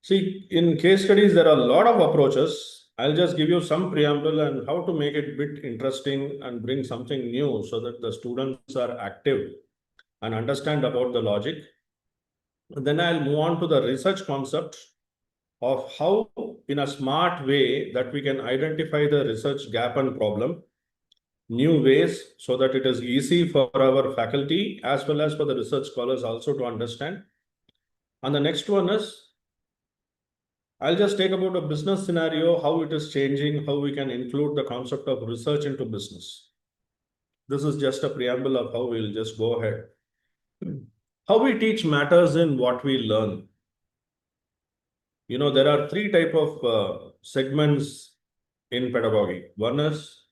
See, in case studies, there are a lot of approaches. I'll just give you some preamble and how to make it a bit interesting and bring something new so that the students are active and understand about the logic. Then I'll move on to the research concept of how, in a smart way, that we can identify the research gap and problem, new ways so that it is easy for our faculty as well as for the research scholars also to understand. And the next one is I'll just take about a business scenario, how it is changing, how we can include the concept of research into business. This is just a preamble of how we'll just go ahead. How we teach matters in what we learn. You know, there are three type of segments in pedagogy. One is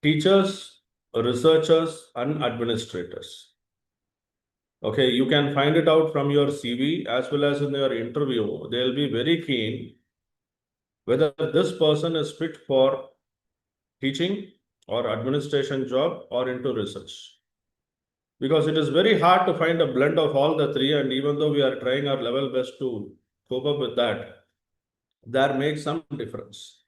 teachers, researchers, and administrators. Okay, you can find it out from your CV as well as in your interview. They'll be very keen whether this person is fit for teaching or administration job or into research. Because it is very hard to find a blend of all the three, and even though we are trying our level best to cope up with that, there makes some difference.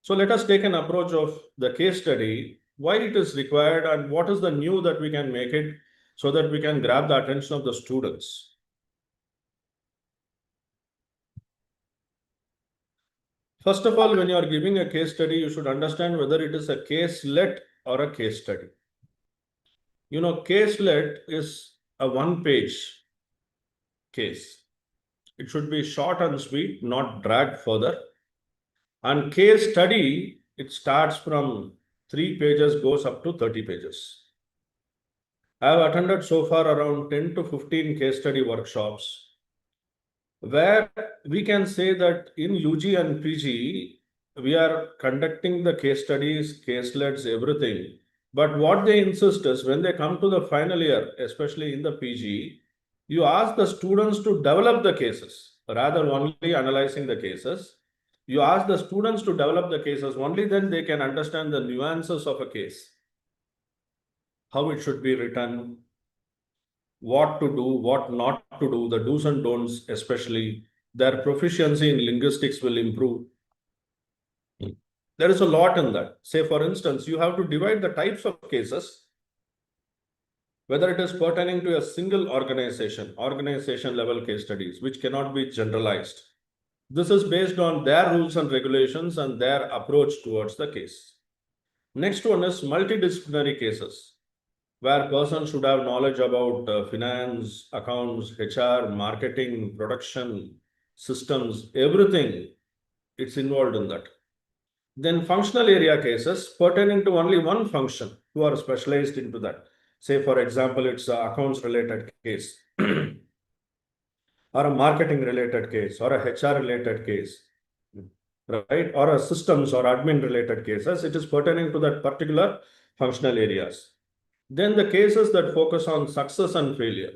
So let us take an approach of the case study, why it is required and what is the new that we can make it so that we can grab the attention of the students. First of all, when you are giving a case study, you should understand whether it is a case-led or a case study. You know, case-led is a one-page case. It should be short and sweet, not dragged further. And case study, it starts from 3 pages, goes up to 30 pages. I have attended so far around 10 to 15 case study workshops where we can say that in UG and PG, we are conducting the case studies, case-leds, everything. But what they insist is when they come to the final year, especially in the PG, you ask the students to develop the cases rather only analyzing the cases. You ask the students to develop the cases, only then they can understand the nuances of a case, how it should be written, what to do, what not to do, the do's and don'ts, especially their proficiency in linguistics will improve. There is a lot in that. Say, for instance, you have to divide the types of cases, whether it is pertaining to a single organization level case studies, which cannot be generalized. This is based on their rules and regulations and their approach towards the case. Next one is multidisciplinary cases, where person should have knowledge about finance, accounts, HR, marketing, production, systems, everything. It's involved in that. Then functional area cases pertaining to only one function who are specialized into that. Say, for example, it's an accounts related case or a marketing related case or a HR related case, right? Or a systems or admin related cases. It is pertaining to that particular functional areas. Then the cases that focus on success and failure.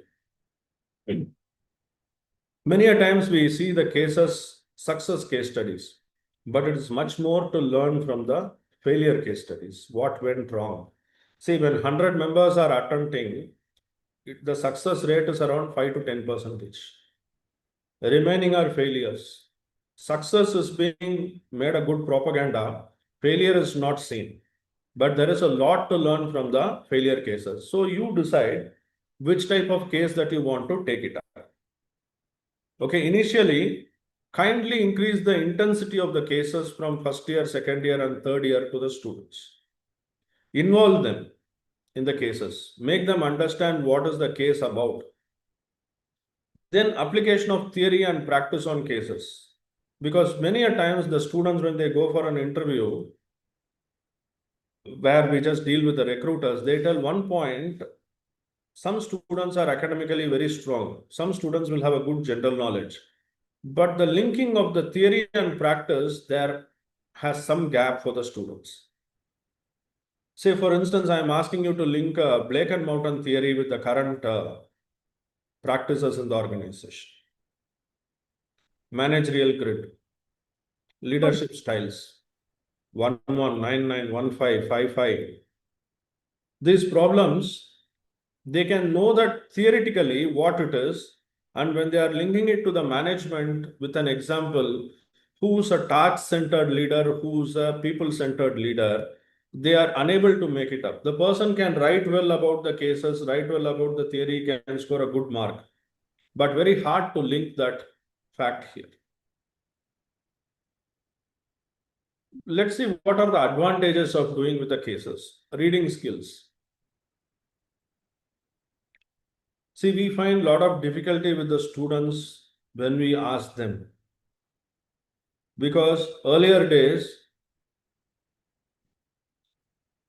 Many a times we see the cases, success case studies, but it is much more to learn from the failure case studies. What went wrong? See, when 100 members are attempting, the success rate is around 5 to 10%. The remaining are failures. Success is being made a good propaganda. Failure is not seen. But there is a lot to learn from the failure cases. So you decide which type of case that you want to take it up. Okay, initially, kindly increase the intensity of the cases from first year, second year, and third year to the students. Involve them in the cases. Make them understand what is the case about. Then application of theory and practice on cases. Because many a times the students, when they go for an interview, where we just deal with the recruiters, they tell one point, some students are academically very strong. Some students will have a good general knowledge. But the linking of the theory and practice, there has some gap for the students. Say, for instance, I am asking you to link Blake and Mountain theory with the current practices in the organization. Managerial grid, leadership styles, 11991555. These problems, they can know that theoretically what it is, And when they are linking it to the management with an example, who's a task-centered leader, who's a people-centered leader, they are unable to make it up. The person can write well about the cases, write well about the theory, can score a good mark, but very hard to link that fact here. Let's see what are the advantages of doing with the cases. Reading skills. See, we find a lot of difficulty with the students when we ask them. Because earlier days,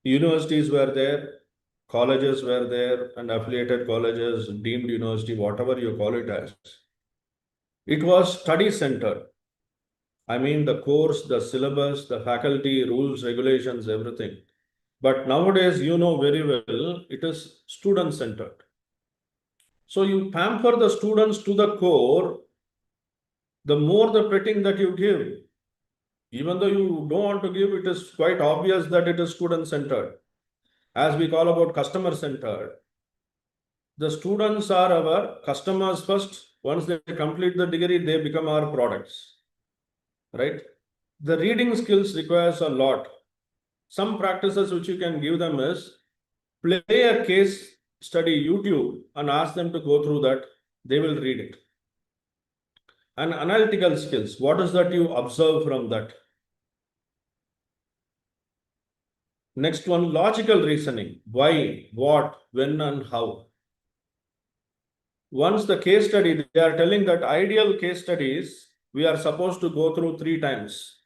universities were there, colleges were there, and affiliated colleges, deemed university, whatever you call it as. It was study centered. I mean, the course, the syllabus, the faculty, rules, regulations, everything. But nowadays, you know very well, it is student centered. So you pamper the students to the core, the more the petting that you give. Even though you don't want to give, it is quite obvious that it is student centered. As we call about customer centered, the students are our customers first. Once they complete the degree, they become our products, right? The reading skills requires a lot. Some practices which you can give them is play a case study YouTube and ask them to go through that. They will read it. And analytical skills, what is that you observe from that? Next one, logical reasoning. Why, what, when, and how. Once the case study, they are telling that ideal case studies, we are supposed to go through 3 times.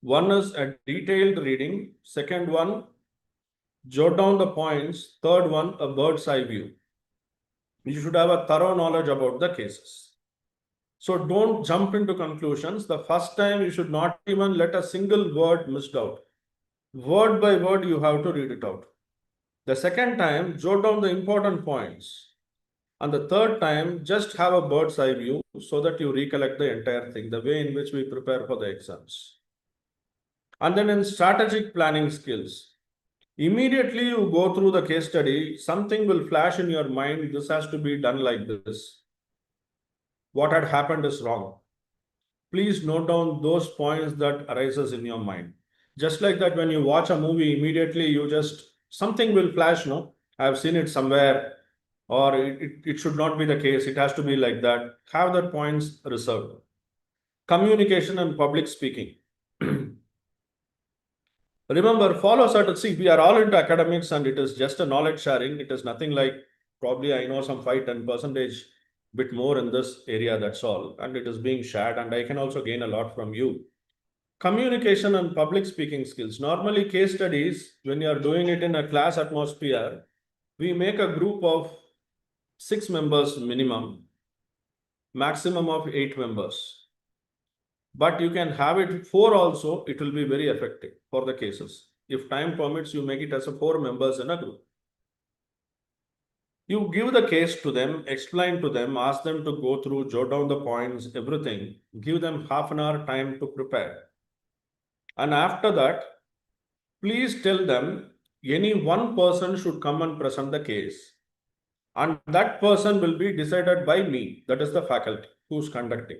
One is a detailed reading. Second one, jot down the points. Third one, a bird's eye view. You should have a thorough knowledge about the cases. So don't jump into conclusions. The first time you should not even let a single word missed out. Word by word, you have to read it out. The second time, jot down the important points. And the third time, just have a bird's eye view so that you recollect the entire thing, the way in which we prepare for the exams. And then in strategic planning skills, immediately you go through the case study, something will flash in your mind. This has to be done like this. What had happened is wrong. Please note down those points that arises in your mind. Just like that, when you watch a movie, immediately you just, something will flash, no? I've seen it somewhere, or it should not be the case. It has to be like that. Have that points reserved. Communication and public speaking. Remember, follow certain, see, we are all into academics and it is just a knowledge sharing. It is nothing like, probably I know some 5-10% bit more in this area, that's all. And it is being shared and I can also gain a lot from you. Communication and public speaking skills. Normally case studies, when you are doing it in a class atmosphere, we make a group of 6 members minimum, maximum of 8 members. But you can have it 4 also, it will be very effective for the cases. If time permits, you make it as a 4 members in a group. You give the case to them, explain to them, ask them to go through, jot down the points, everything. Give them half an hour time to prepare. And after that, please tell them any one person should come and present the case. And that person will be decided by me, that is the faculty who's conducting.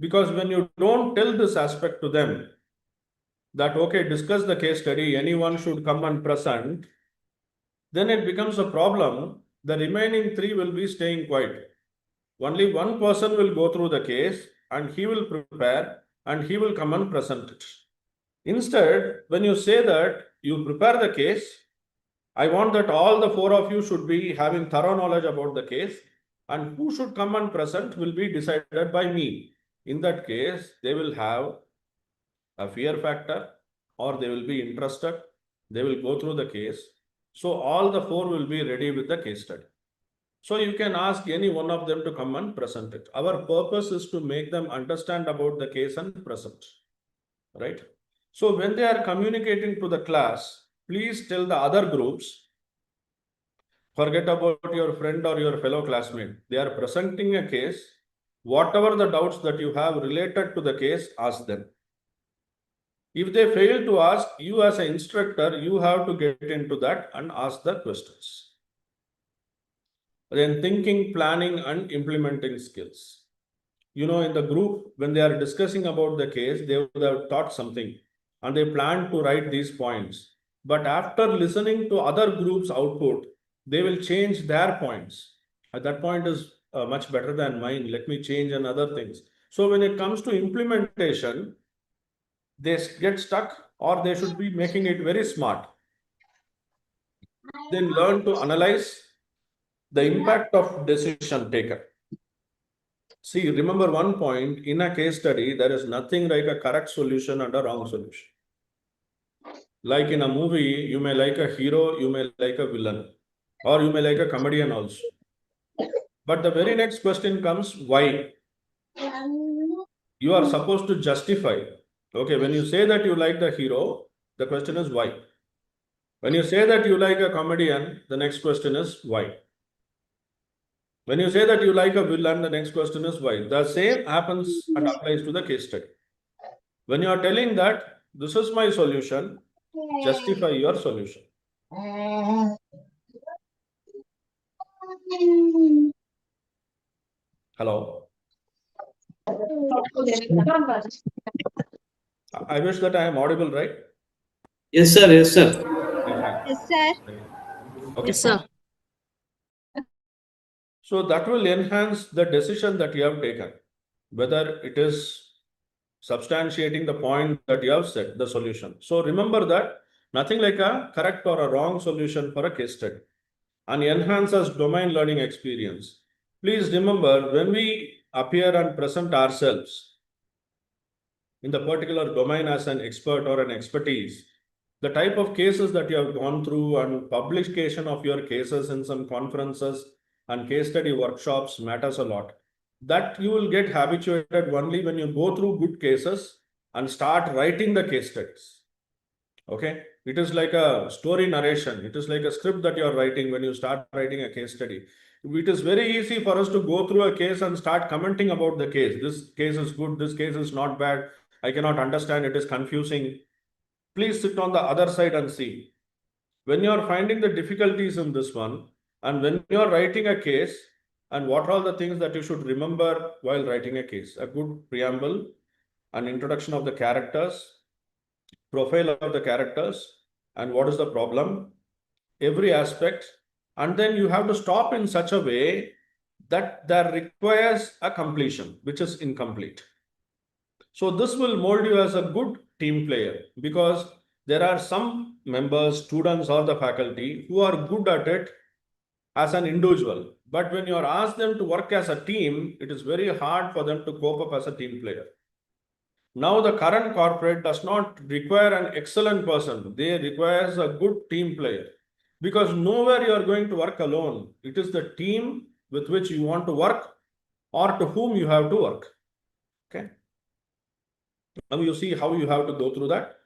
Because when you don't tell this aspect to them, that okay, discuss the case study, anyone should come and present, then it becomes a problem. The remaining 3 will be staying quiet. Only one person will go through the case and he will prepare and he will come and present it. Instead, when you say that you prepare the case, I want that all the 4 of you should be having thorough knowledge about the case, and who should come and present will be decided by me. In that case, they will have a fear factor or they will be interested. They will go through the case. So all the 4 will be ready with the case study. So you can ask any one of them to come and present it. Our purpose is to make them understand about the case and present, right? So when they are communicating to the class, please tell the other groups, forget about your friend or your fellow classmate. They are presenting a case. Whatever the doubts that you have related to the case, ask them. If they fail to ask, you as an instructor, you have to get into that and ask the questions. Then thinking, planning, and implementing skills. In the group, when they are discussing about the case, they would have taught something and they plan to write these points. But after listening to other groups' output, they will change their points. That point is much better than mine. Let me change and other things. So when it comes to implementation, they get stuck or they should be making it very smart. Then learn to analyze the impact of decision taken. See, remember one point, in a case study, there is nothing like a correct solution and a wrong solution. Like in a movie, you may like a hero, you may like a villain, or you may like a comedian also. But the very next question comes, why? You are supposed to justify. Okay, when you say that you like the hero, the question is why? When you say that you like a comedian, the next question is why? When you say that you like a villain, the next question is why? The same happens and applies to the case study. When you are telling that this is my solution, justify your solution. Hello. I wish that I am audible, right? Yes, sir. Yes, sir. Yes, sir. Okay. Yes, sir. So that will enhance the decision that you have taken, whether it is substantiating the point that you have said, the solution. So remember that nothing like a correct or a wrong solution for a case study, and enhances domain learning experience. Please remember, when we appear and present ourselves in the particular domain as an expert or an expertise, the type of cases that you have gone through and publication of your cases in some conferences and case study workshops matters a lot. That you will get habituated only when you go through good cases and start writing the case studies. Okay, it is like a story narration. It is like a script that you are writing when you start writing a case study. It is very easy for us to go through a case and start commenting about the case. This case is good, this case is not bad, I cannot understand, it is confusing. Please sit on the other side and see. When you are finding the difficulties in this one, and when you are writing a case, and what are all the things that you should remember while writing a case? A good preamble, an introduction of the characters, profile of the characters, and what is the problem, every aspect. And then you have to stop in such a way that there requires a completion, which is incomplete. So this will mold you as a good team player, because there are some members, students, or the faculty who are good at it as an individual. But when you are asked them to work as a team, it is very hard for them to cope up as a team player. Now the current corporate does not require an excellent person. They require a good team player, because nowhere you are going to work alone. It is the team with which you want to work or to whom you have to work. Okay. Now you see how you have to go through that.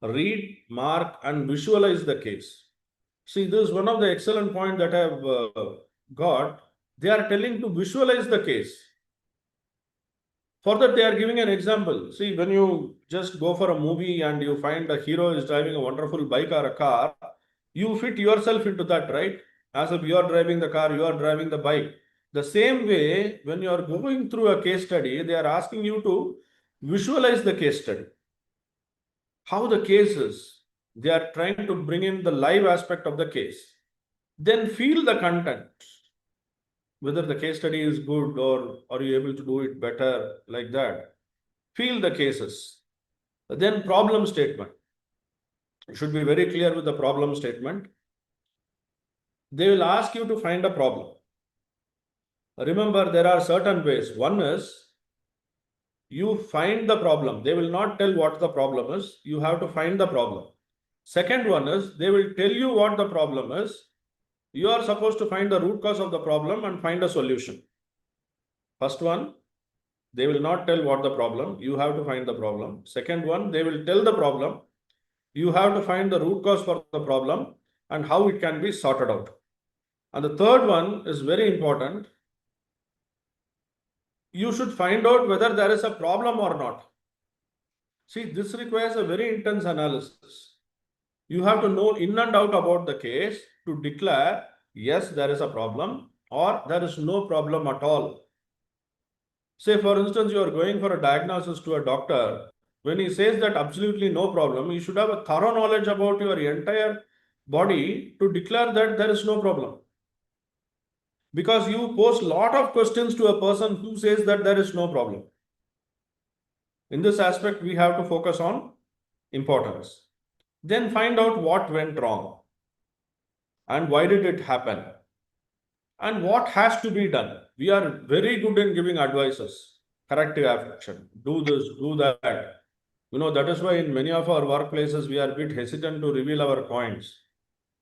Read, mark, and visualize the case. See, this is one of the excellent points that I have got. They are telling to visualize the case. For that, they are giving an example. See, when you just go for a movie and you find a hero is driving a wonderful bike or a car, you fit yourself into that, right? As if you are driving the car, you are driving the bike. The same way, when you are going through a case study, they are asking you to visualize the case study. How the case is. They are trying to bring in the live aspect of the case. Then feel the content. Whether the case study is good or are you able to do it better, like that. Feel the cases. Then problem statement. You should be very clear with the problem statement. They will ask you to find a problem. Remember, there are certain ways. One is you find the problem. They will not tell what the problem is. You have to find the problem. Second one is they will tell you what the problem is. You are supposed to find the root cause of the problem and find a solution. First one, they will not tell what the problem. You have to find the problem. Second one, they will tell the problem. You have to find the root cause for the problem and how it can be sorted out. And the third one is very important. You should find out whether there is a problem or not. See, this requires a very intense analysis. You have to know in and out about the case to declare, yes, there is a problem, or there is no problem at all. Say, for instance, you are going for a diagnosis to a doctor. When he says that absolutely no problem, you should have a thorough knowledge about your entire body to declare that there is no problem. Because you pose lot of questions to a person who says that there is no problem. In this aspect, we have to focus on importance. Then find out what went wrong and why did it happen and what has to be done. We are very good in giving advices, corrective action, do this, do that. That is why in many of our workplaces, we are a bit hesitant to reveal our points.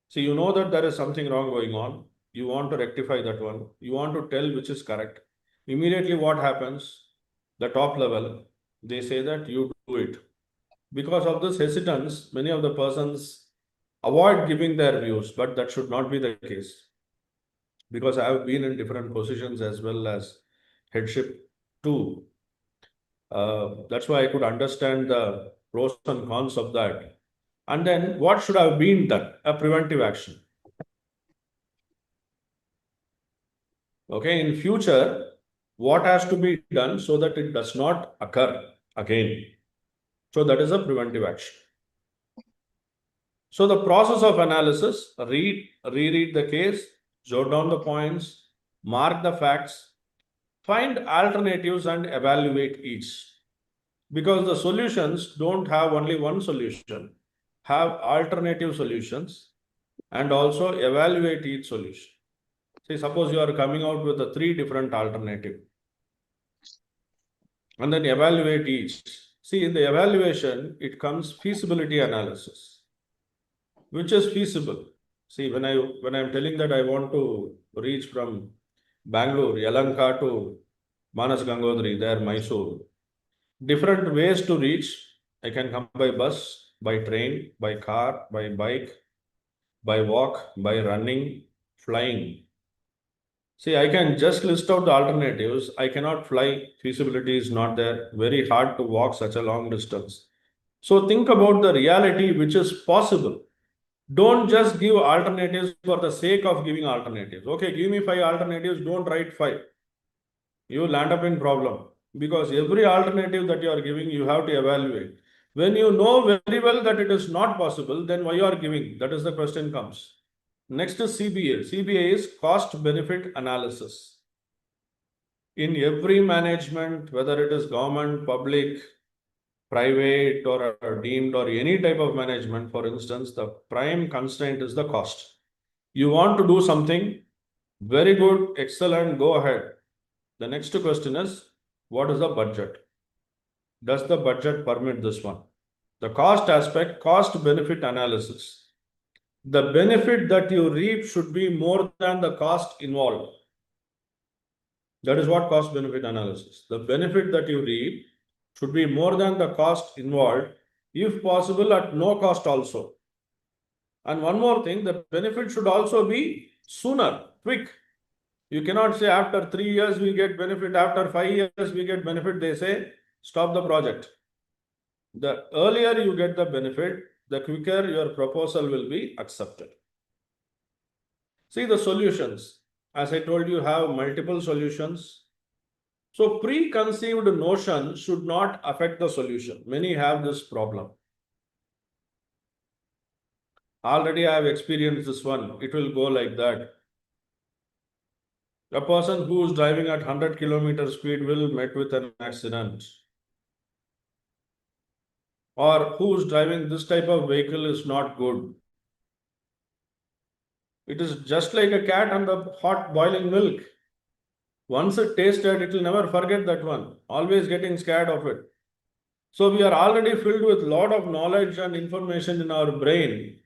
See, you know that there is something wrong going on. You want to rectify that one. You want to tell which is correct. Immediately what happens? The top level, they say that you do it. Because of this hesitance, many of the persons avoid giving their views, but that should not be the case. Because I have been in different positions as well as headship too. That's why I could understand the pros and cons of that. And then what should have been done? A preventive action. Okay, in future, what has to be done so that it does not occur again? So that is a preventive action. So the process of analysis, reread the case, jot down the points, mark the facts, find alternatives and evaluate each. Because the solutions don't have only one solution, have alternative solutions and also evaluate each solution. See, suppose you are coming out with a 3 different alternative and then evaluate each. See, in the evaluation, it comes feasibility analysis. Which is feasible? See, when I'm telling that I want to reach from Bangalore, Yalanka to Manas Gangodri, there Mysore, different ways to reach. I can come by bus, by train, by car, by bike, by walk, by running, flying. See, I can just list out the alternatives. I cannot fly. Feasibility is not there. Very hard to walk such a long distance. So think about the reality which is possible. Don't just give alternatives for the sake of giving alternatives. Okay, give me 5 alternatives. Don't write 5. You land up in problem because every alternative that you are giving, you have to evaluate. When you know very well that it is not possible, then why you are giving? That is the question comes. Next is CBA. CBA is cost benefit analysis. In every management, whether it is government, public, private or deemed or any type of management, for instance, the prime constraint is the cost. You want to do something, very good, excellent, go ahead. The next question is, what is the budget? Does the budget permit this one? The cost aspect, cost benefit analysis. The benefit that you reap should be more than the cost involved. That is what cost benefit analysis. The benefit that you reap should be more than the cost involved, if possible at no cost also. And one more thing, the benefit should also be sooner, quick. You cannot say after 3 years we get benefit, after 5 years we get benefit. They say stop the project. The earlier you get the benefit, the quicker your proposal will be accepted. See the solutions. As I told you, have multiple solutions. So preconceived notion should not affect the solution. Many have this problem. Already I have experienced this one. It will go like that. A person who is driving at 100 km speed will met with an accident. Or who is driving this type of vehicle is not good. It is just like a cat and the hot boiling milk. Once it tasted, it will never forget that one. Always getting scared of it. So we are already filled with lot of knowledge and information in our brain,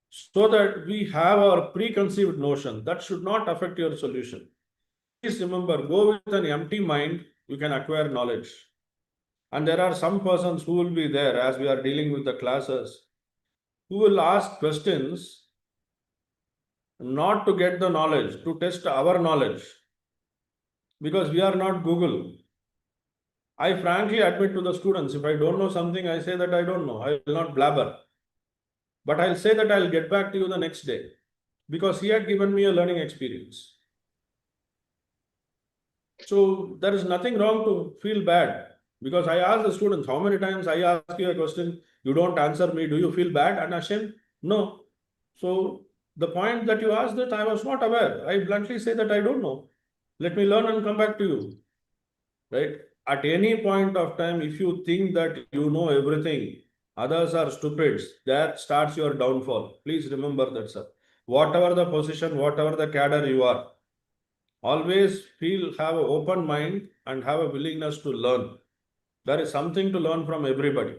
so that we have our preconceived notion. That should not affect your solution. Please remember, go with an empty mind, you can acquire knowledge. And there are some persons who will be there as we are dealing with the classes, who will ask questions not to get the knowledge, to test our knowledge, because we are not Google. I frankly admit to the students, if I don't know something, I say that I don't know. I will not blabber. But I'll say that I'll get back to you the next day, because he had given me a learning experience. So there is nothing wrong to feel bad, because I ask the students, how many times I ask you a question, you don't answer me, do you feel bad and ashamed? No. So the point that you asked that I was not aware, I bluntly say that I don't know. Let me learn and come back to you. Right? At any point of time, if you think that you know everything, others are stupids, that starts your downfall. Please remember that, sir. Whatever the position, whatever the cadre you are, always have an open mind and have a willingness to learn. There is something to learn from everybody.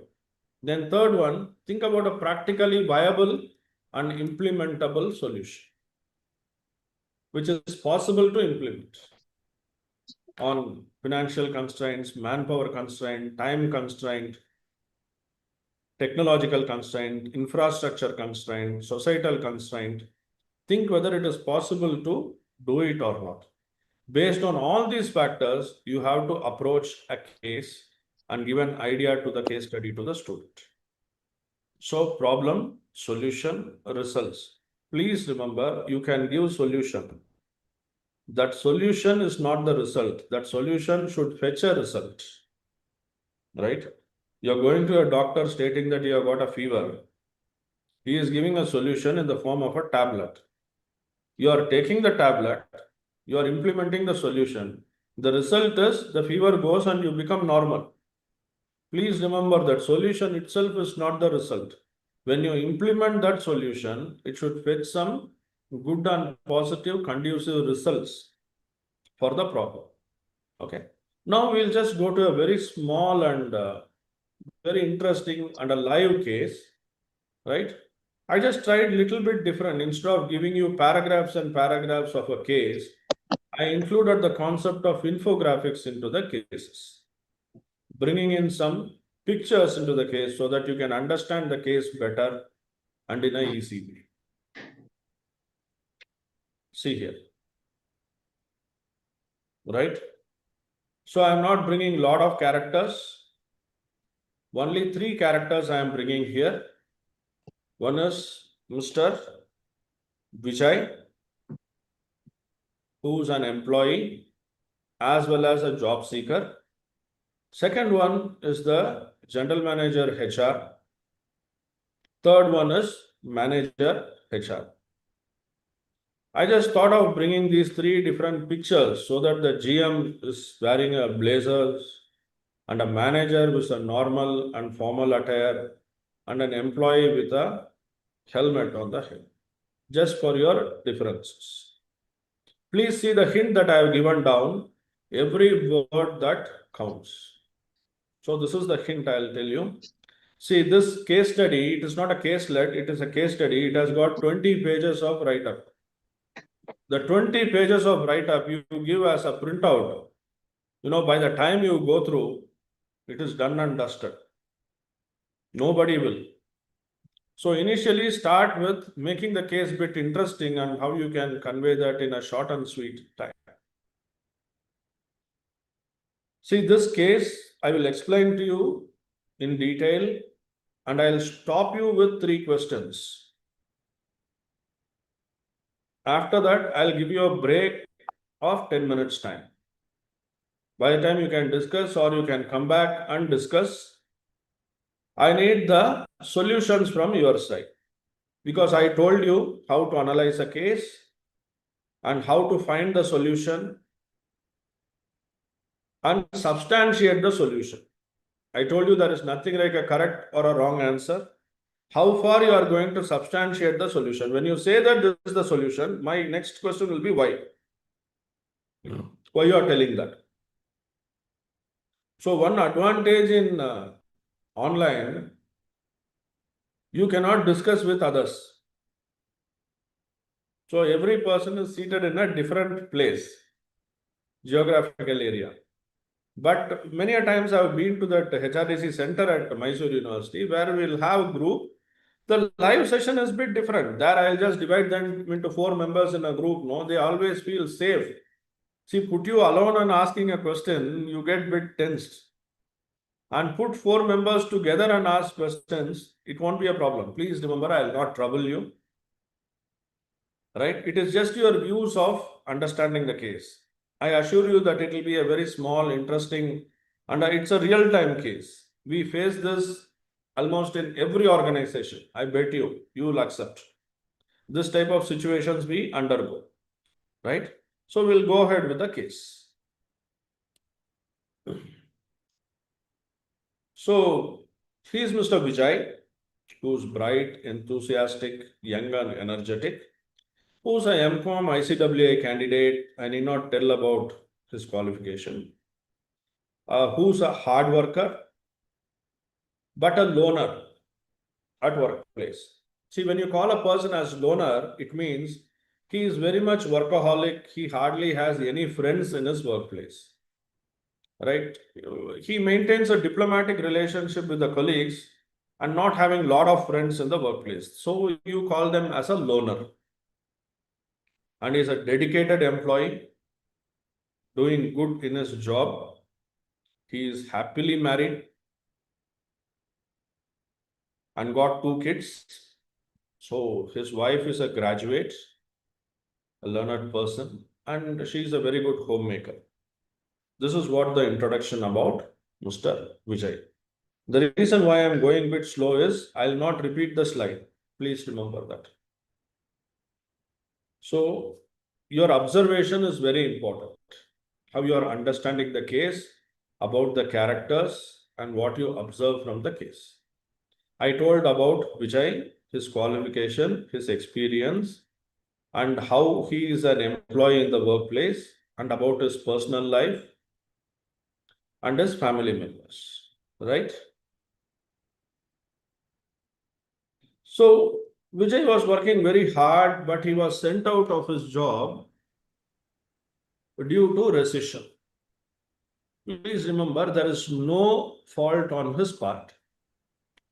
Then third one, think about a practically viable and implementable solution, which is possible to implement on financial constraints, manpower constraint, time constraint, technological constraint, infrastructure constraint, societal constraint. Think whether it is possible to do it or not. Based on all these factors, you have to approach a case and give an idea to the case study to the student. So problem, solution, results. Please remember, you can give solution. That solution is not the result. That solution should fetch a result. Right? You're going to a doctor stating that you have got a fever. He is giving a solution in the form of a tablet. You are taking the tablet, you are implementing the solution. The result is the fever goes and you become normal. Please remember that solution itself is not the result. When you implement that solution, it should fetch some good and positive conducive results for the problem. Okay. Now we'll just go to a very small and very interesting and a live case, right? I just tried little bit different. Instead of giving you paragraphs and paragraphs of a case, I included the concept of infographics into the cases, bringing in some pictures into the case so that you can understand the case better and in a easy way. See here, right? So I'm not bringing lot of characters. Only 3 characters I am bringing here. One is Mr. Vijay, who's an employee as well as a job seeker. Second one is the general manager HR. Third one is manager HR. I just thought of bringing these 3 different pictures so that the GM is wearing a blazer and a manager with a normal and formal attire and an employee with a helmet on the head, just for your differences. Please see the hint that I have given down, every word that counts. So this is the hint I'll tell you. See, this case study, it is not a caselet, it is a case study. It has got 20 pages of write-up. The 20 pages of write-up you give as a printout, by the time you go through, it is done and dusted. Nobody will. So initially start with making the case bit interesting and how you can convey that in a short and sweet time. See, this case, I will explain to you in detail and I'll stop you with 3 questions. After that, I'll give you a break of 10 minutes time. By the time you can discuss or you can come back and discuss, I need the solutions from your side. Because I told you how to analyze a case and how to find the solution and substantiate the solution. I told you there is nothing like a correct or a wrong answer. How far you are going to substantiate the solution. When you say that this is the solution, my next question will be why. Why you are telling that? So one advantage in online, you cannot discuss with others. So every person is seated in a different place, geographical area. But many a times I have been to that HRDC center at Mysore University where we'll have a group. The live session is a bit different. There I'll just divide them into 4 members in a group. No, they always feel safe. See, put you alone and asking a question, you get a bit tensed. And put 4 members together and ask questions, it won't be a problem. Please remember, I'll not trouble you. Right? It is just your views of understanding the case. I assure you that it will be a very small, interesting, and it's a real-time case. We face this almost in every organization. I bet you will accept. This type of situations we undergo, right? So we'll go ahead with the case. So he is Mr. Vijay, who's bright, enthusiastic, young and energetic, who's a MCOM ICWA candidate. I need not tell about his qualification. Who's a hard worker, but a loner at workplace. See, when you call a person as loner, it means he is very much workaholic. He hardly has any friends in his workplace, right? He maintains a diplomatic relationship with the colleagues and not having lot of friends in the workplace. So you call them as a loner. And he's a dedicated employee, doing good in his job. He is happily married and got 2 kids. So his wife is a graduate, a learned person, and she is a very good homemaker. This is what the introduction about Mr. Vijay. The reason why I'm going a bit slow is I'll not repeat the slide. Please remember that. So your observation is very important. How you are understanding the case, about the characters, and what you observe from the case. I told about Vijay, his qualification, his experience, and how he is an employee in the workplace, and about his personal life and his family members, right? So Vijay was working very hard, but he was sent out of his job due to recession. Please remember, there is no fault on his part.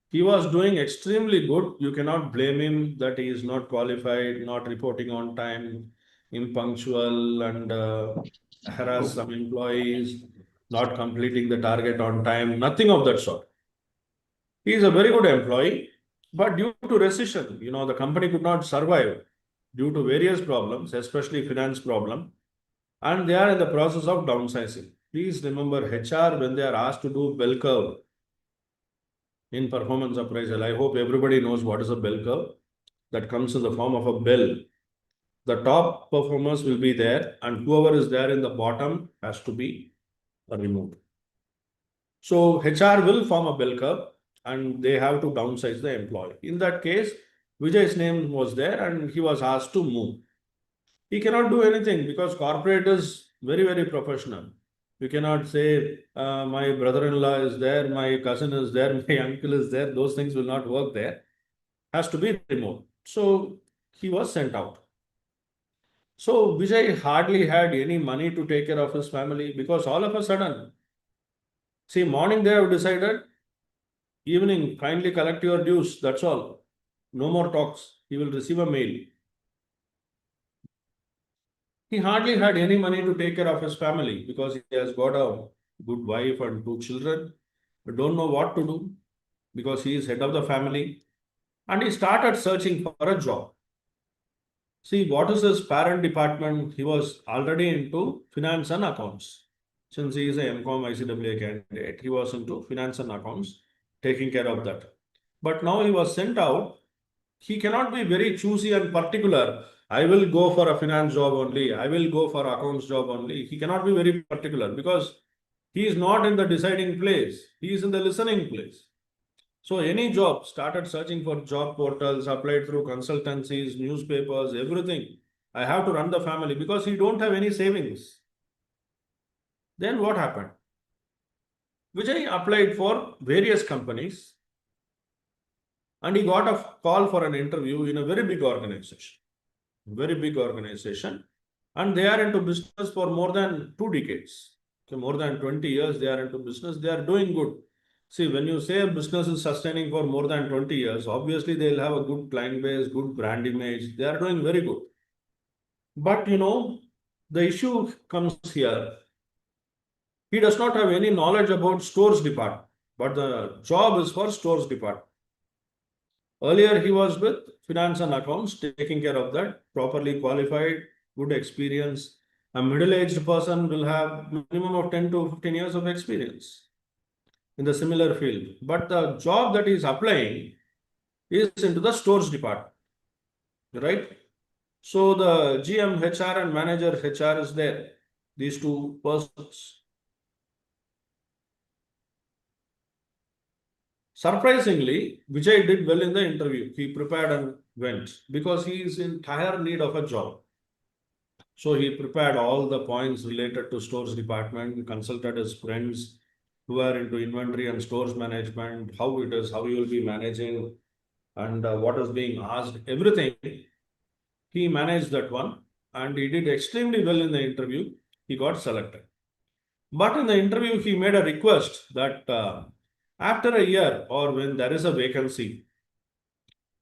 He was doing extremely good. You cannot blame him that he is not qualified, not reporting on time, impunctual, and harass some employees, not completing the target on time, nothing of that sort. He is a very good employee, but due to recession, the company could not survive due to various problems, especially finance problem, and they are in the process of downsizing. Please remember, HR, when they are asked to do bell curve in performance appraisal, I hope everybody knows what is a bell curve. That comes in the form of a bell. The top performers will be there, and whoever is there in the bottom has to be removed. So HR will form a bell curve and they have to downsize the employee. In that case, Vijay's name was there and he was asked to move. He cannot do anything because corporate is very, very professional. You cannot say, my brother-in-law is there, my cousin is there, my uncle is there. Those things will not work there. Has to be removed. So he was sent out. So Vijay hardly had any money to take care of his family because all of a sudden, see, morning they have decided, evening, kindly collect your dues. That's all. No more talks. He will receive a mail. He hardly had any money to take care of his family because he has got a good wife and 2 children. But don't know what to do because he is head of the family. And he started searching for a job. See, what is his parent department? He was already into finance and accounts. Since he is a MCOM ICWA candidate, he was into finance and accounts, taking care of that. But now he was sent out. He cannot be very choosy and particular. I will go for a finance job only. I will go for accounts job only. He cannot be very particular because he is not in the deciding place. He is in the listening place. So any job, started searching for job portals, applied through consultancies, newspapers, everything. I have to run the family because he don't have any savings. Then what happened? Vijay applied for various companies and he got a call for an interview in a very big organization. Very big organization. And they are into business for more than 2 decades. So more than 20 years they are into business. They are doing good. See, when you say a business is sustaining for more than 20 years, obviously they'll have a good client base, good brand image. They are doing very good. But the issue comes here. He does not have any knowledge about stores department, but the job is for stores department. Earlier, he was with finance and accounts, taking care of that, properly qualified, good experience, A middle-aged person will have minimum of 10 to 15 years of experience in the similar field. But the job that he is applying is into the stores department, right? So the GM HR and manager HR is there, these two persons. Surprisingly, Vijay did well in the interview. He prepared and went because he is in dire need of a job. So he prepared all the points related to stores department, consulted his friends who are into inventory and stores management, how it is, how you will be managing, and what is being asked, everything. He managed that one and he did extremely well in the interview. He got selected. But in the interview, he made a request that after a year or when there is a vacancy,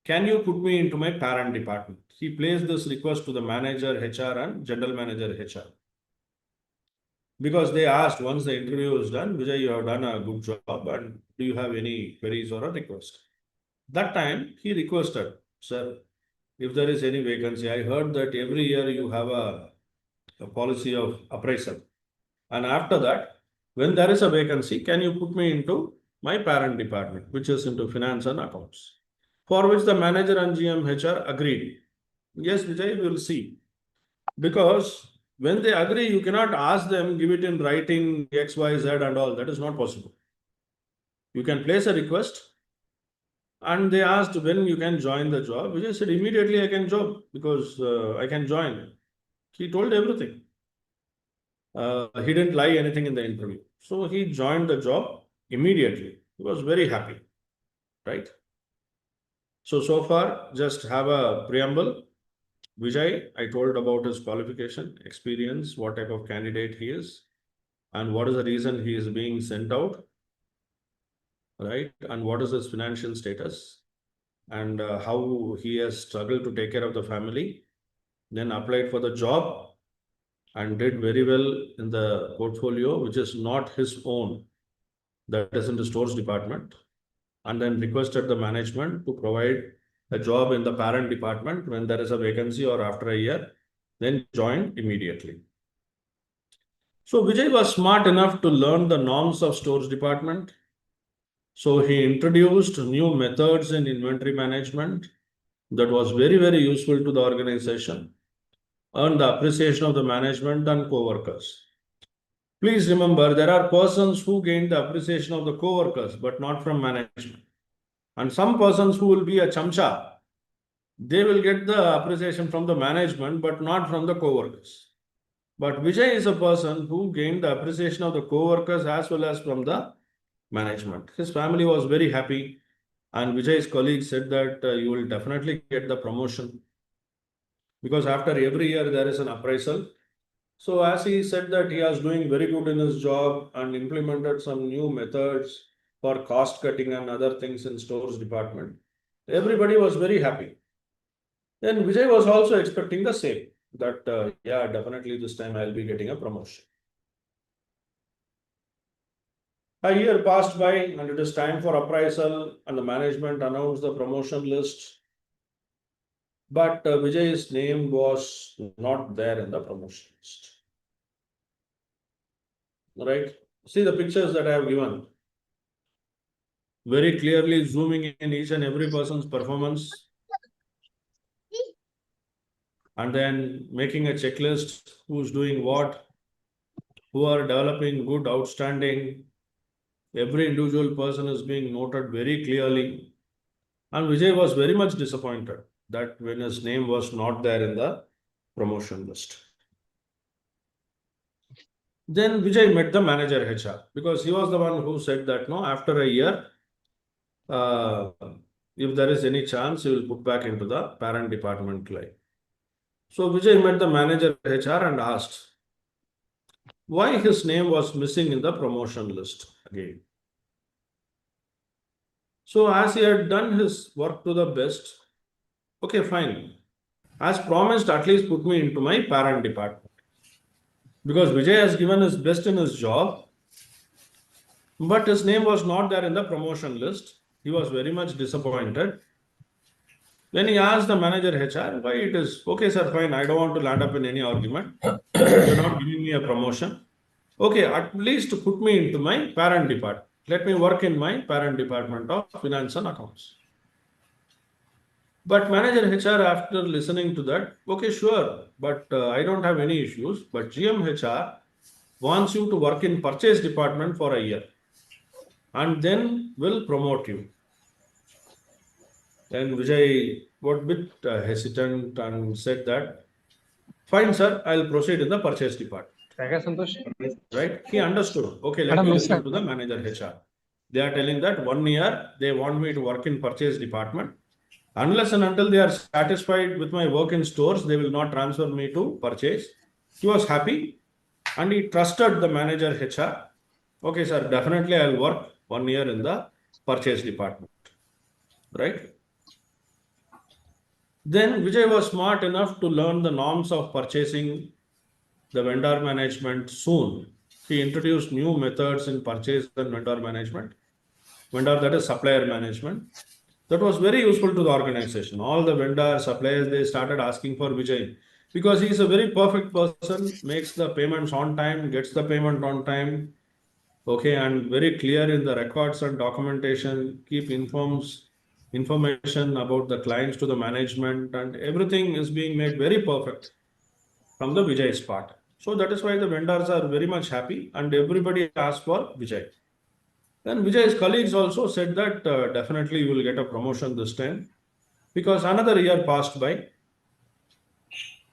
can you put me into my parent department? He placed this request to the manager HR and general manager HR. Because they asked once the interview was done, Vijay, you have done a good job and do you have any queries or a request? That time he requested, sir, if there is any vacancy, I heard that every year you have a policy of appraisal. And after that, when there is a vacancy, can you put me into my parent department, which is into finance and accounts? For which the manager and GM HR agreed. Yes, Vijay, we will see. Because when they agree, you cannot ask them, give it in writing, X, Y, Z, and all. That is not possible. You can place a request, and they asked when you can join the job. Vijay said, immediately I can job because I can join. He told everything. He didn't lie anything in the interview. So he joined the job immediately. He was very happy, right? So far, just have a preamble. Vijay, I told about his qualification, experience, what type of candidate he is, and what is the reason he is being sent out, right? And what is his financial status, and how he has struggled to take care of the family, then applied for the job and did very well in the portfolio, which is not his own, that is in the stores department, and then requested the management to provide a job in the parent department when there is a vacancy or after a year, then joined immediately. So Vijay was smart enough to learn the norms of stores department. So he introduced new methods in inventory management that was very, very useful to the organization, earned the appreciation of the management and co-workers. Please remember, there are persons who gain the appreciation of the co-workers, but not from management. And some persons who will be a chamcha, they will get the appreciation from the management, but not from the co-workers. But Vijay is a person who gained the appreciation of the co-workers as well as from the management. His family was very happy, and Vijay's colleagues said that you will definitely get the promotion because after every year there is an appraisal. So as he said that he was doing very good in his job and implemented some new methods for cost cutting and other things in stores department, everybody was very happy. Then Vijay was also expecting the same, that yeah, definitely this time I'll be getting a promotion. A year passed by and it is time for appraisal and the management announced the promotion list. But Vijay's name was not there in the promotion list. Right? See the pictures that I have given. Very clearly zooming in each and every person's performance. And then making a checklist, who's doing what, who are developing good, outstanding. Every individual person is being noted very clearly. And Vijay was very much disappointed that when his name was not there in the promotion list. Then Vijay met the manager HR because he was the one who said that no, after a year, uh, if there is any chance, he will put back into the parent department line. So Vijay met the manager HR and asked why his name was missing in the promotion list again. So as he had done his work to the best, okay, fine. As promised, at least put me into my parent department. Because Vijay has given his best in his job, but his name was not there in the promotion list. He was very much disappointed. When he asked the manager HR why it is, okay, sir, fine, I don't want to land up in any argument. You're not giving me a promotion. Okay, at least put me into my parent department. Let me work in my parent department of finance and accounts. But manager HR, after listening to that, okay, sure, but I don't have any issues. But GM HR wants you to work in purchase department for a year and then will promote you. Then Vijay got a bit hesitant and said that, fine, sir, I'll proceed in the purchase department. Right? He understood. Okay, let me listen to the manager HR. They are telling that 1 year they want me to work in purchase department. Unless and until they are satisfied with my work in stores, they will not transfer me to purchase. He was happy and he trusted the manager HR. Okay, sir, definitely I'll work 1 year in the purchase department. Right? Then Vijay was smart enough to learn the norms of purchasing, the vendor management soon. He introduced new methods in purchase and vendor management. Vendor, that is supplier management. That was very useful to the organization. All the vendors, suppliers, they started asking for Vijay because he is a very perfect person, makes the payments on time, gets the payment on time, okay, and very clear in the records and documentation, keep information about the clients to the management, and everything is being made very perfect from the Vijay's part. So that is why the vendors are very much happy and everybody asks for Vijay. Then Vijay's colleagues also said that definitely you will get a promotion this time because another year passed by.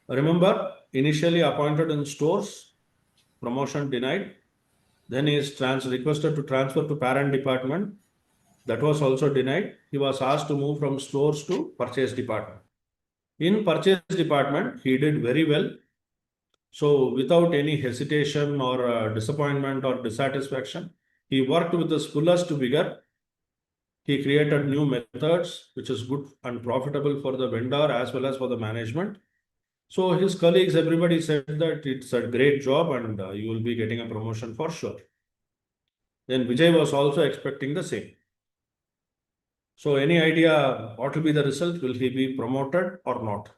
Remember, initially appointed in stores, promotion denied. Then he is requested to transfer to parent department. That was also denied. He was asked to move from stores to purchase department. In purchase department, he did very well. So without any hesitation or disappointment or dissatisfaction, he worked with his fullest vigor. He created new methods, which is good and profitable for the vendor as well as for the management. So his colleagues, everybody said that it's a great job and you will be getting a promotion for sure. Then Vijay was also expecting the same. So any idea what will be the result? Will he be promoted or not?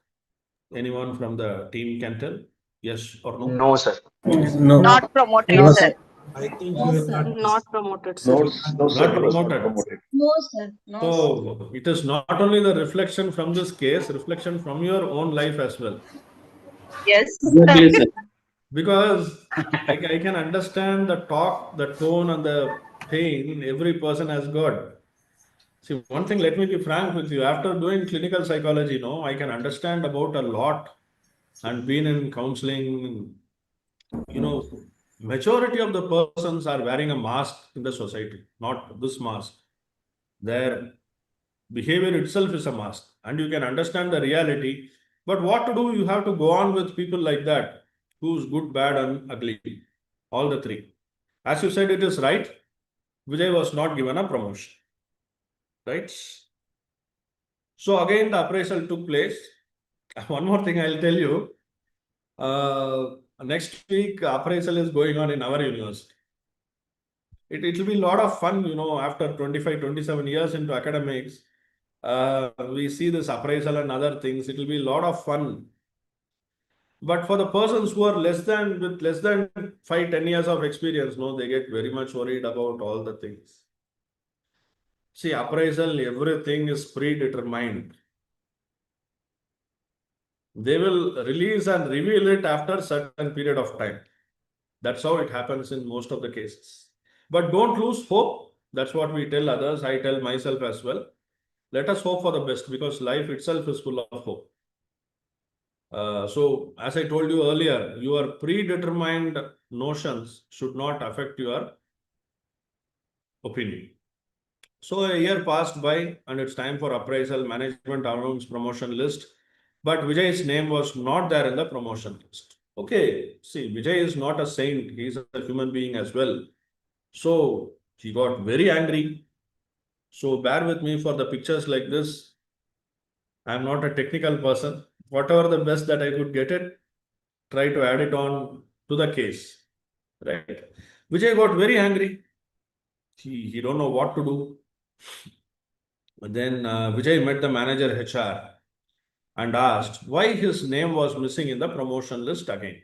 Anyone from the team can tell? Yes or no? No, sir. No. Not promoted, No, sir. I think he will not. Not promoted, sir. No, sir. Not He was not promoted. promoted. No, sir. No. So it is not only the reflection from this case, reflection from your own life as well. Yes. Exactly, sir. Because I can understand the talk, the tone, and the pain every person has got. See, one thing, let me be frank with you. After doing clinical psychology, I can understand about a lot and been in counseling. Majority of the persons are wearing a mask in the society, not this mask. Their behavior itself is a mask, and you can understand the reality. But what to do? You have to go on with people like that, who's good, bad, and ugly, all the three. As you said, it is right. Vijay was not given a promotion, right? So again, the appraisal took place. One more thing I'll tell you. Next week, appraisal is going on in our university. It will be a lot of fun, after 25, 27 years into academics. We see this appraisal and other things. It will be a lot of fun. But for the persons who are less than 5, 10 years of experience, they get very much worried about all the things. See, appraisal, everything is predetermined. They will release and reveal it after a certain period of time. That's how it happens in most of the cases. But don't lose hope. That's what we tell others. I tell myself as well. Let us hope for the best because life itself is full of hope. So, as I told you earlier, your predetermined notions should not affect your opinion. So, a year passed by and it's time for appraisal. Management announced promotion list, but Vijay's name was not there in the promotion list. Okay, see, Vijay is not a saint, he is a human being as well. So, he got very angry. So, bear with me for the pictures like this. I am not a technical person. Whatever the best that I could get it, try to add it on to the case. Right? Vijay got very angry. He don't know what to do. Then Vijay met the manager HR and asked why his name was missing in the promotion list again.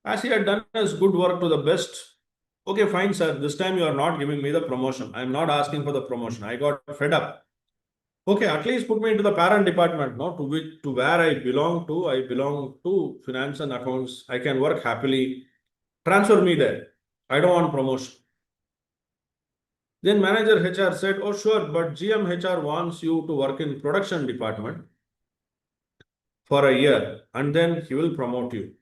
As he had done his good work to the best, okay, fine, sir, this time you are not giving me the promotion. I am not asking for the promotion. I got fed up. Okay, at least put me into the parent department, no, to where I belong to. I belong to finance and accounts. I can work happily. Transfer me there. I don't want promotion. Then manager HR said, oh sure, but GM HR wants you to work in production department for a year and then he will promote you.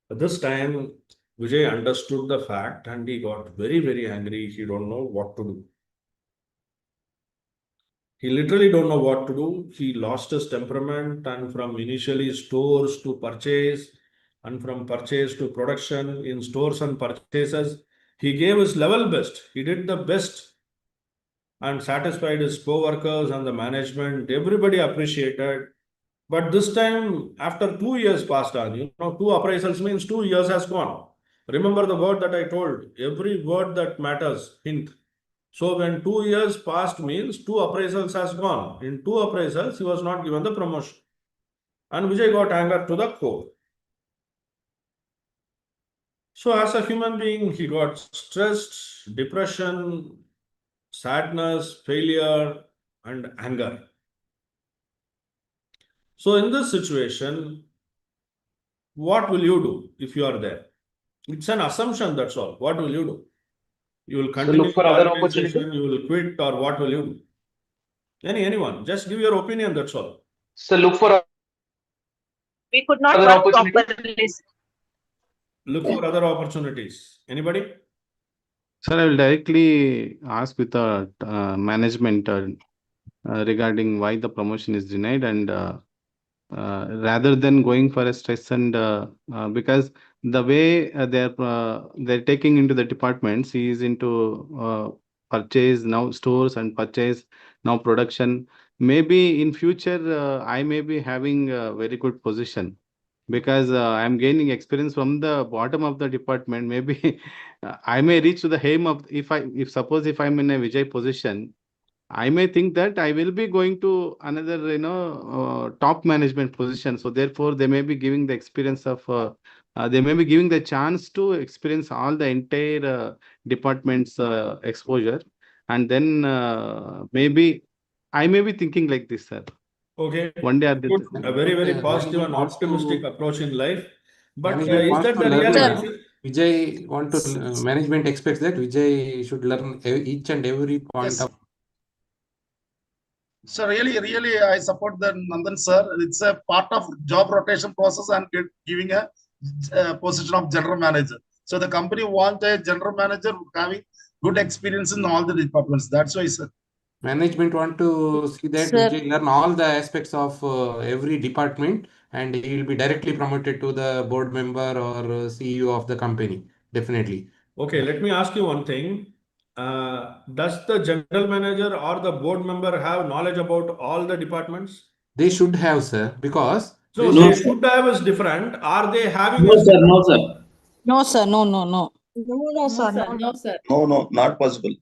But this time Vijay understood the fact and he got very, very angry. He don't know what to do. He literally don't know what to do. He lost his temperament and from initially stores to purchase and from purchase to production in stores and purchases, he gave his level best. He did the best and satisfied his co-workers and the management. Everybody appreciated. But this time, after 2 years passed on, 2 appraisals means 2 years has gone. Remember the word that I told, every word that matters, hint. So when 2 years passed means 2 appraisals has gone. In 2 appraisals, he was not given the promotion. And Vijay got anger to the core. So as a human being, he got stressed, depression, sadness, failure, and anger. So in this situation, what will you do if you are there? It's an assumption, that's all. What will you do? You will continue look for the other organization, you will quit, or what will you do? Anyone, just give your opinion, that's all. So look for We could not other work opportunity. properly. Look for other opportunities. Anybody? Sir, I will directly ask with the management regarding why the promotion is denied and rather than going for a stress and because the way they're taking into the departments, he is into purchase now stores and purchase now production. Maybe in future I may be having a very good position because I'm gaining experience from the bottom of the department. Maybe I may reach to the aim of if suppose if I'm in a Vijay position, I may think that I will be going to another, top management position. So therefore, they may be giving the experience of, they may be giving the chance to experience all the entire department's exposure, and then maybe I may be thinking like this, sir. Okay. One day, Good. A very, very positive and optimistic approach in life. But Management is wants that to the learn, reality? Vijay want to management expects that Vijay should learn each and every point Yes. of. So really, I support the Nandan sir. It's a part of job rotation process and giving a position of general manager. So the company wants a general manager having good experience in all the departments. That's why, sir. Management want to see that Sir. Vijay learn all the aspects of every department and he will be directly promoted to the board member or CEO of the company. Definitely. Okay, let me ask you one thing. Does the general manager or the board member have knowledge about all the departments? They should have, sir, because So No, they sir. should have is different. Are they having No, is sir. different? No, sir. No, sir. No, no, no. No, sir. No, sir. No, not possible.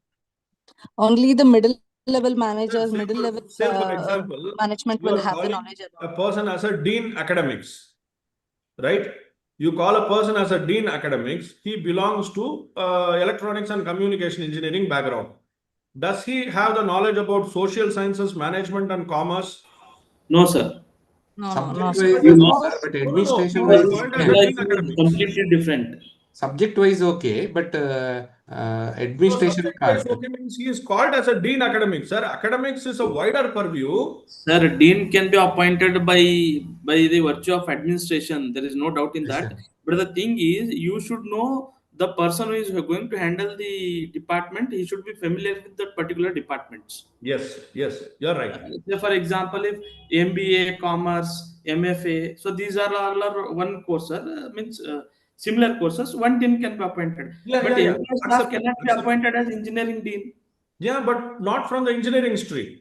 Only the middle level managers, Say middle for- level say for example, management you will are have the calling knowledge a about. person as a dean academics, right? You call a person as a dean academics, he belongs to electronics and communication engineering background. Does he have the knowledge about social sciences, management and commerce? No, sir. No, no, subject no, wise, sir. You no, know, sir, but No, no, administration he wise, was he called as can. a dean is academics. completely different. Subject wise, okay, but So administration subject wise can't. okay means he is called as a dean academics. Sir, academics is a wider purview. Sir, dean can be appointed by the virtue of administration. There is no doubt in Yes, that. sir. But the thing is, you should know the person who is going to handle the department. He should be familiar with that particular departments. Yes, you're right. Say for example, if MBA, Commerce, MFA, so these are all are one course, sir. Means similar courses. One dean can be appointed, but MBA staff Accept, cannot be accept. appointed as engineering dean. Yeah, but not from the engineering stream.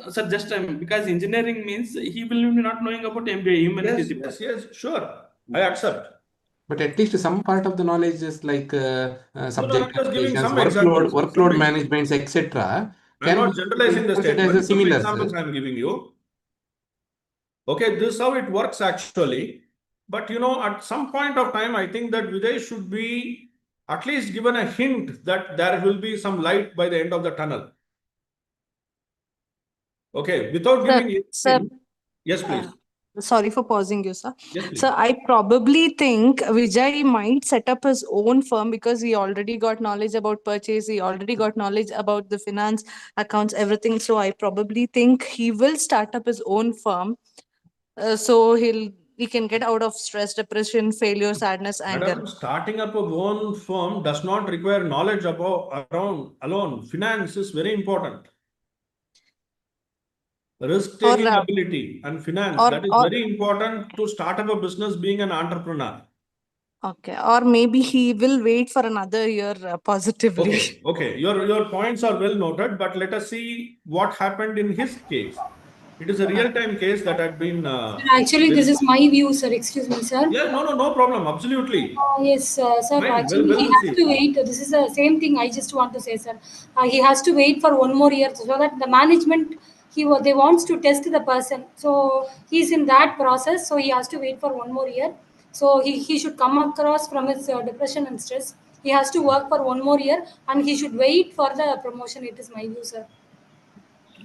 Sir, just because engineering means he will be not knowing about MBA, humanities department. Yes, sure. I accept. But at least some part of the knowledge is like No, subject I'm just giving applications, some examples. Some workload examples. managements, etc. I'm not we generalizing the consider statement. as a similar, Examples sir? I'm giving you. Okay, this is how it works actually. But at some point of time, I think that Vijay should be at least given a hint that there will be some light by the end of the tunnel. Okay, without giving it. Sir, Yes, please. sorry for pausing you, sir. Yes, please. So I probably think Vijay might set up his own firm because he already got knowledge about purchase, he already got knowledge about the finance, accounts, everything. So I probably think he will start up his own firm. So he can get out of stress, depression, failure, sadness, anger. Madam, starting up a own firm does not require knowledge around alone. Finance is very important. Risk-taking ability and finance, that is very important to start up a business being an entrepreneur. Okay, or maybe he will wait for another year positively. Okay. Your points are well noted, but let us see what happened in his case. It is a real-time case that had been. Actually, this is my view, sir. Excuse me, sir. Yeah, no problem. Absolutely. Yes, sir. Fine, Actually, well he has received. to wait. This is the same thing I just want to say, sir. He has to wait for one more year so that the management they wants to test the person. So he's in that process. So he has to wait for one more year. So he should come across from his depression and stress. He has to work for one more year and he should wait for the promotion. It is my view, sir.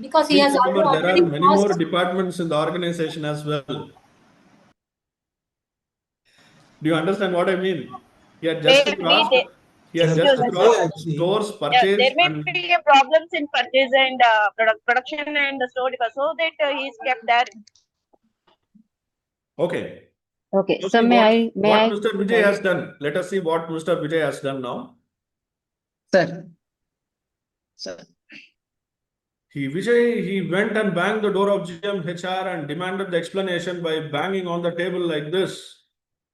Because he has There already are many more passed. departments in the organization as well. Do you understand what I mean? He had just crossed stores, purchase, There may and be a problems in purchase and production and the store so that he is kept there. okay. Okay, So so see may what I Mr. Vijay has done. Let us see what Mr. Vijay has done now. Sir. He went and banged the door of UGC-HR and demanded the explanation by banging on the table like this.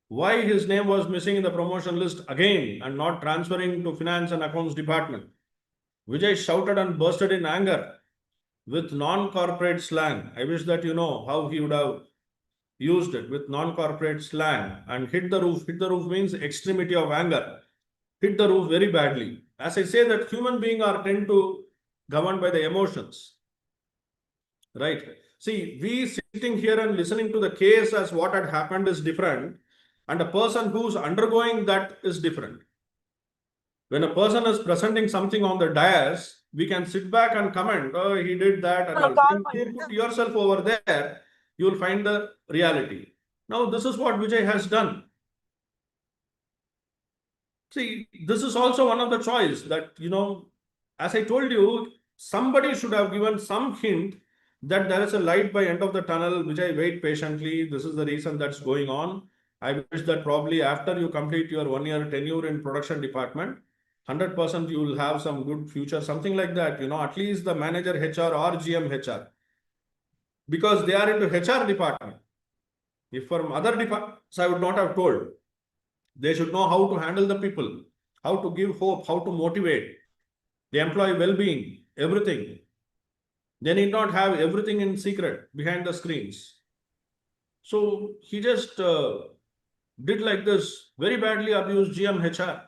Why his name was missing in the promotion list again and not transferring to finance and accounts department. Vijay shouted and bursted in anger with non-corporate slang. I wish that you know how he would have used it with non-corporate slang and hit the roof. Hit the roof means extremity of anger. Hit the roof very badly. As I say that human beings are tend to governed by the emotions. Right. See, we sitting here and listening to the case as what had happened is different. And a person who's undergoing that is different. When a person is presenting something on the dais, we can sit back and comment, oh, he did that. And all. When you put yourself over there, you will find the reality. Now, this is what Vijay has done. See, this is also one of the choice that, as I told you, somebody should have given some hint that there is a light by end of the tunnel, which I wait patiently. This is the reason that's going on. I wish that probably after you complete your 1 year tenure in production department, 100% you will have some good future, something like that, at least the manager HR or GM HR, because they are into HR department. If from other departments, I would not have told. They should know how to handle the people, how to give hope, how to motivate the employee well-being, everything. They need not have everything in secret behind the screens. So he just did like this, very badly abused GM HR.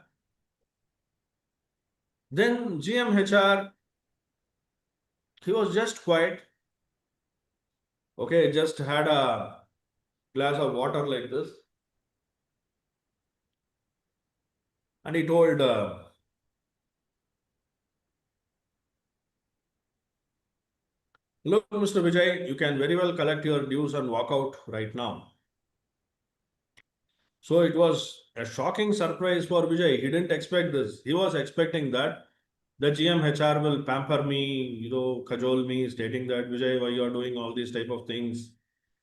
Then GM HR, he was just quiet. Okay, just had a glass of water like this. And he told, look, Mr. Vijay, you can very well collect your dues and walk out right now. So it was a shocking surprise for Vijay. He didn't expect this. He was expecting that the GM HR will pamper me, cajole me, stating that, Vijay, why you are doing all these type of things?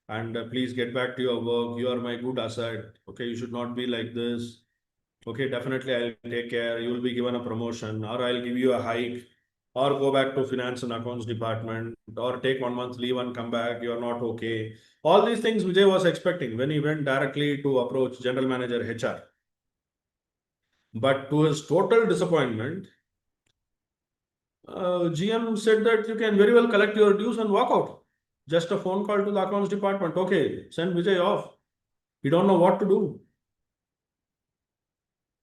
And please get back to your work. You are my good asset. Okay, you should not be like this. Okay, definitely I'll take care. You will be given a promotion, or I'll give you a hike, or go back to finance and accounts department, or take 1 month leave and come back. You're not okay. All these things Vijay was expecting when he went directly to approach general manager HR. But to his total disappointment, GM said that you can very well collect your dues and walk out. Just a phone call to the accounts department. Okay, send Vijay off. We don't know what to do.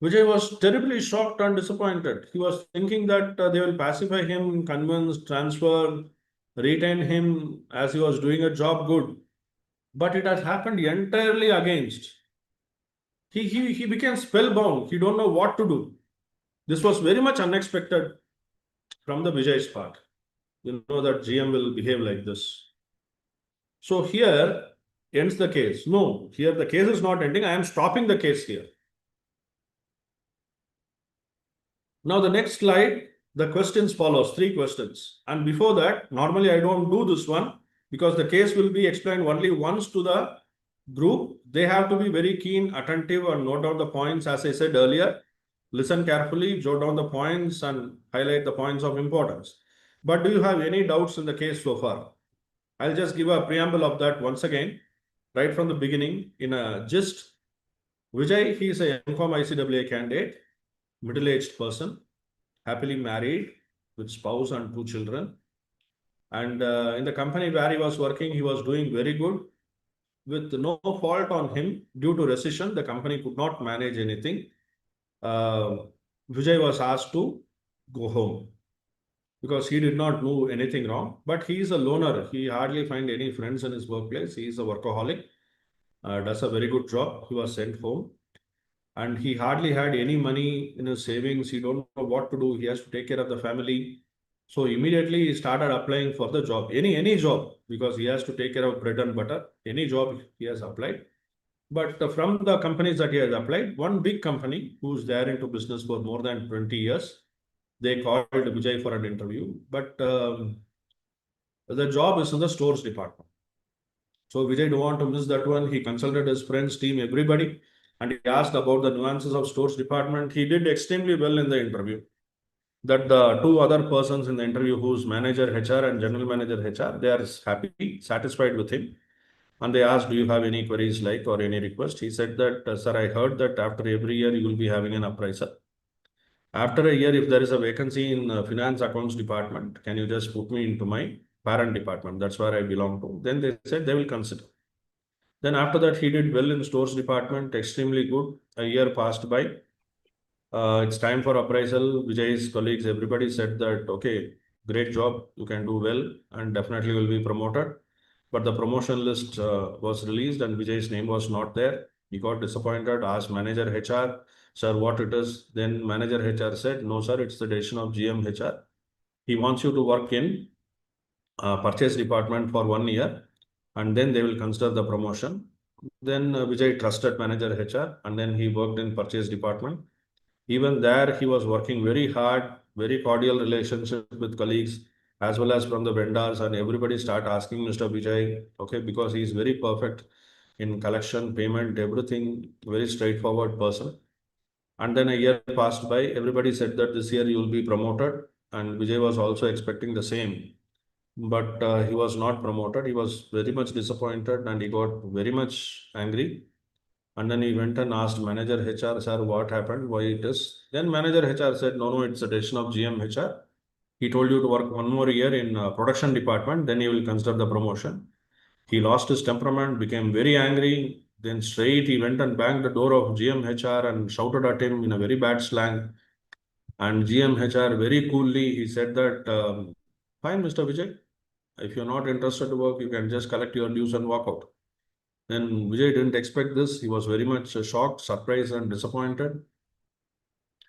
Vijay was terribly shocked and disappointed. He was thinking that they will pacify him, convince, transfer, retain him as he was doing a job good. But it has happened entirely against. He became spellbound. He don't know what to do. This was very much unexpected from the Vijay's part. You know that GM will behave like this. So here ends the case. No, here the case is not ending. I am stopping the case here. Now the next slide, the questions follows, 3 questions. And before that, normally I don't do this one because the case will be explained only once to the group. They have to be very keen, attentive, and note down the points. As I said earlier, listen carefully, jot down the points and highlight the points of importance. But do you have any doubts in the case so far? I'll just give a preamble of that once again, right from the beginning in a gist. Vijay, he is a MCOM ICWA candidate, middle-aged person, happily married with spouse and 2 children. And in the company where he was working, he was doing very good with no fault on him. Due to recession, the company could not manage anything. Vijay was asked to go home because he did not do anything wrong. But he is a loner. He hardly find any friends in his workplace. He is a workaholic, does a very good job. He was sent home. And he hardly had any money in his savings. He don't know what to do. He has to take care of the family. So immediately he started applying for the job, any job, because he has to take care of bread and butter. Any job he has applied. But from the companies that he has applied, one big company who's there into business for more than 20 years, they called Vijay for an interview. But the job is in the stores department. So Vijay don't want to miss that one. He consulted his friends, team, everybody, and he asked about the nuances of stores department. He did extremely well in the interview. That the 2 other persons in the interview, who's manager HR and general manager HR, they are happy, satisfied with him. And they asked, do you have any queries like or any request? He said that, sir, I heard that after every year you will be having an appraisal. After a year, if there is a vacancy in finance accounts department, can you just put me into my parent department? That's where I belong to. Then they said they will consider. Then after that, he did well in stores department, extremely good. A year passed by. It's time for appraisal. Vijay's colleagues, everybody said that, okay, great job, you can do well and definitely will be promoted. But the promotion list was released and Vijay's name was not there. He got disappointed, asked manager HR, sir, what it is. Then manager HR said, no, sir, it's the decision of GM HR. He wants you to work in purchase department for 1 year and then they will consider the promotion. Then Vijay trusted manager HR and then he worked in purchase department. Even there, he was working very hard, very cordial relationship with colleagues, as well as from the vendors, and everybody start asking Mr. Vijay, okay, because he is very perfect in collection, payment, everything, very straightforward person. And then a year passed by, everybody said that this year you will be promoted, and Vijay was also expecting the same. But he was not promoted. He was very much disappointed and he got very much angry. And then he went and asked manager HR, sir, what happened, why it is. Then manager HR said, no, it's a decision of GM HR. He told you to work 1 more year in production department, then he will consider the promotion. He lost his temperament, became very angry. Then straight he went and banged the door of GM HR and shouted at him in a very bad slang. And GM HR very coolly, he said that, fine, Mr. Vijay, if you're not interested to work, you can just collect your dues and walk out. Then Vijay didn't expect this. He was very much shocked, surprised, and disappointed.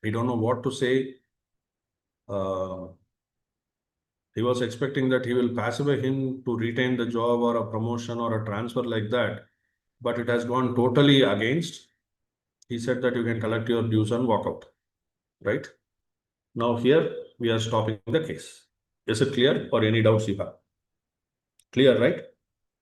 He don't know what to say. He was expecting that he will pacify him to retain the job or a promotion or a transfer like that. But it has gone totally against. He said that you can collect your dues and walk out. Right? Now here we are stopping the case. Is it clear or any doubts you have? Clear, right?